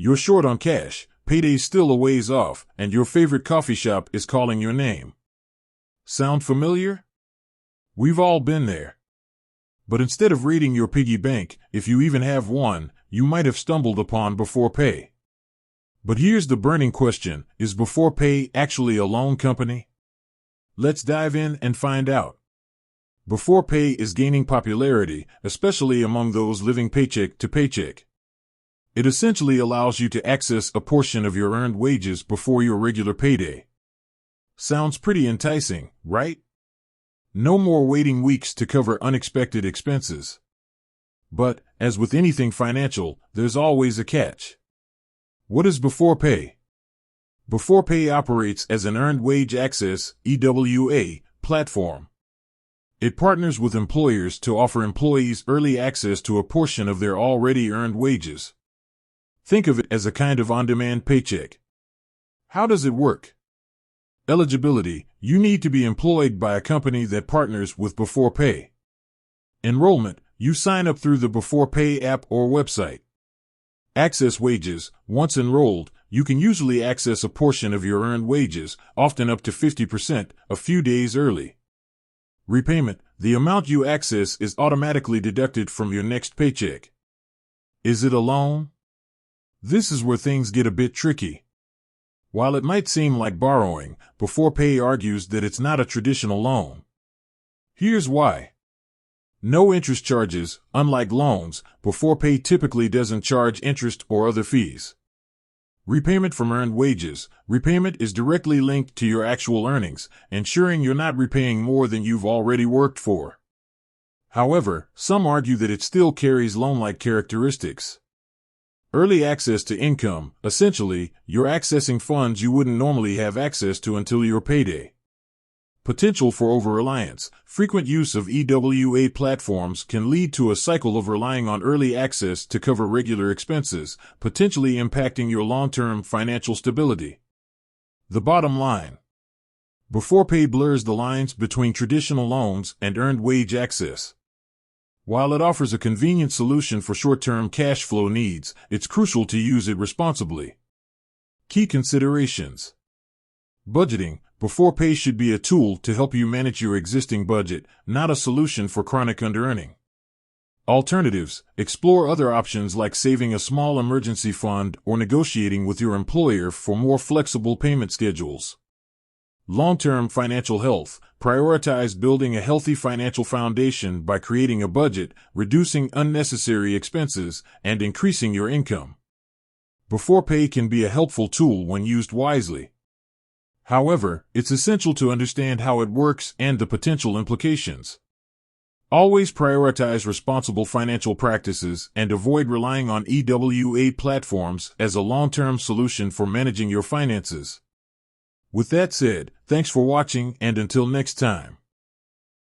You're short on cash, payday's still a ways off, and your favorite coffee shop is calling your name. Sound familiar? We've all been there. But instead of raiding your piggy bank, if you even have one, you might have stumbled upon Beforepay. But here's the burning question: is Beforepay actually a loan company? Let's dive in and find out. Beforepay is gaining popularity, especially among those living paycheck to paycheck. It essentially allows you to access a portion of your earned wages before your regular payday. Sounds pretty enticing, right? No more waiting weeks to cover unexpected expenses. But, as with anything financial, there's always a catch. What is Beforepay? Beforepay operates as an earned wage access (EWA) platform. It partners with employers to offer employees early access to a portion of their already earned wages. Think of it as a kind of on-demand paycheck. How does it work? Eligibility: you need to be employed by a company that partners with Beforepay. Enrollment: you sign up through the Beforepay app or website. Access wages: once enrolled, you can usually access a portion of your earned wages, often up to 50%, a few days early. Repayment: the amount you access is automatically deducted from your next paycheck. Is it a loan? This is where things get a bit tricky. While it might seem like borrowing, Beforepay argues that it's not a traditional loan. Here's why. No interest charges. Unlike loans, Beforepay typically doesn't charge interest or other fees. Repayment from earned wages: repayment is directly linked to your actual earnings, ensuring you're not repaying more than you've already worked for. However, some argue that it still carries loan-like characteristics. Early access to income: essentially, you're accessing funds you wouldn't normally have access to until your payday. Potential for over-reliance: frequent use of EWA platforms can lead to a cycle of relying on early access to cover regular expenses, potentially impacting your long-term financial stability. The bottom line: Beforepay blurs the lines between traditional loans and earned wage access. While it offers a convenient solution for short-term cash flow needs, it's crucial to use it responsibly. Key considerations: budgeting: Beforepay should be a tool to help you manage your existing budget, not a solution for chronic underearning. Alternatives: explore other options like saving a small emergency fund or negotiating with your employer for more flexible payment schedules. Long-term financial health: prioritize building a healthy financial foundation by creating a budget, reducing unnecessary expenses, and increasing your income. Beforepay can be a helpful tool when used wisely. However, it's essential to understand how it works and the potential implications. Always prioritize responsible financial practices and avoid relying on EWA platforms as a long-term solution for managing your finances. With that said, thanks for watching, and until next time.